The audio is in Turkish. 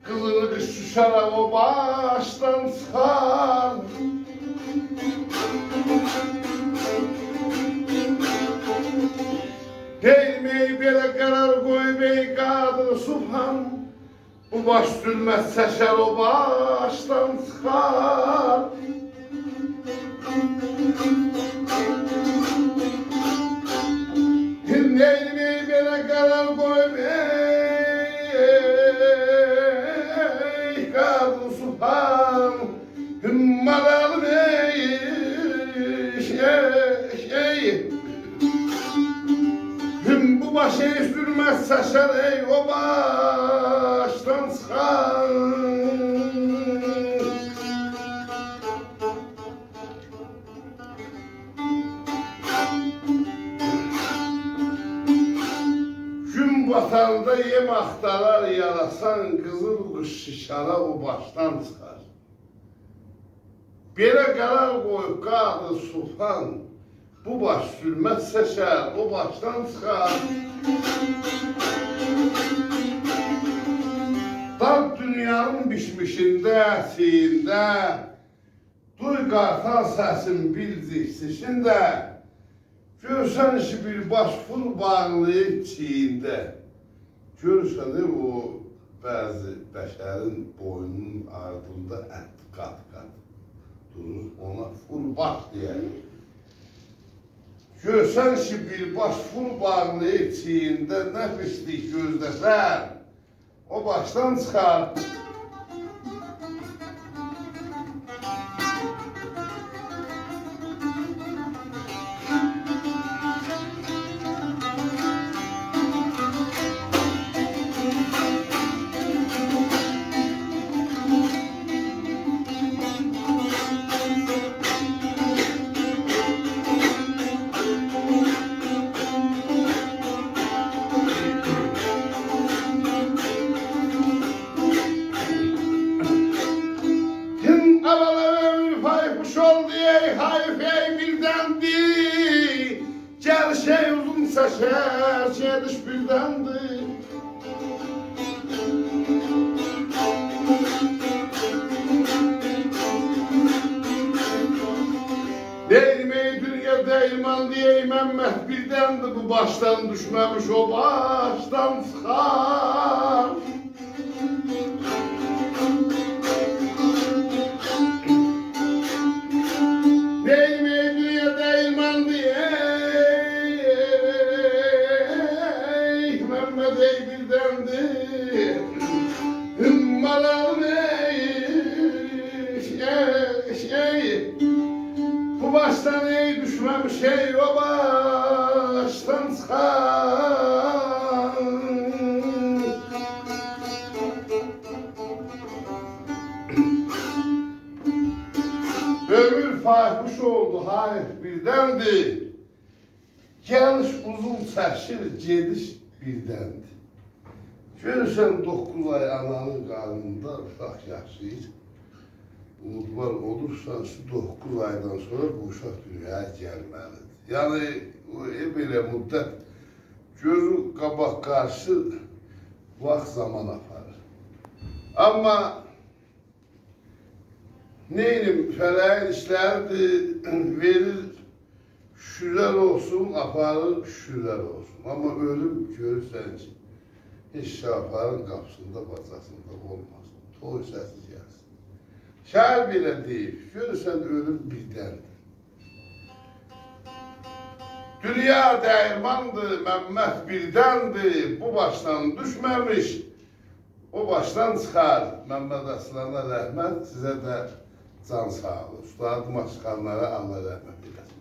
Kızını kış düşer o baştan çıkar. Değmeyi bile karar koymayı kadır subhan. Bu baş sürmez seçer o baştan çıkar. Değmeyi bile karar koymayı kadır subhan. Hümmalar bu başı hiç sürmez saçar ey o baştan çıkar. Gün batanda yem aktarar yarasan kızıl kış şişara o baştan çıkar. Bire karar koyup kaldı sultan. Bu baş sürmez seçer, o baştan çıkar. Dal dünyanın bişmişinde, siyinde, duy qartal səsin bildiksişində, görsən işi bir baş ful bağlayıb çiyində. Görsən o bəzi bəşərin boynunun ardında ət qat-qat durur, ona ful baş deyək. Görsən ki, bir baş ful bağlayıb çiyində nə pislik gözləsən, o başdan çıxar. Hayfey birdendi, gel şey uzun seçer, çeliş birdendi. Değmeyi dünya değman diye Mehmet birdendi, bu baştan düşmemiş o baştan çıkar. Bu baştan ey düşmemiş ey o baştan çıkar. Ömür fahkuş oldu hayır birdendi. Geliş uzun çəkir, gediş birdendi. Görürsən 9 ay ananın qarnında uşaq yaşayır. Umudlar olursa şu 9 aydan sonra bu uşaq dünyaya gəlməlidir. Yəni belə müddət gözü qabaq qarşı vaxt zaman aparır. Amma neyim fələyin işləridir, verir şükürlər olsun, aparır şükürlər olsun. Amma ölüm görürsən ki, heç şafarın qapısında, bacasında olmasın. Toy səsi gəlsin. Şair belə deyib, görürsən ölüm birdəndir. Dünya dəyirmandır, Məmməd birdəndir, bu başdan düşməmiş, o başdan çıxar. Məmməd Aslana rəhmət, sizə də can sağlığı. Ustadım Aşqanlara Allah rəhmət eləsin.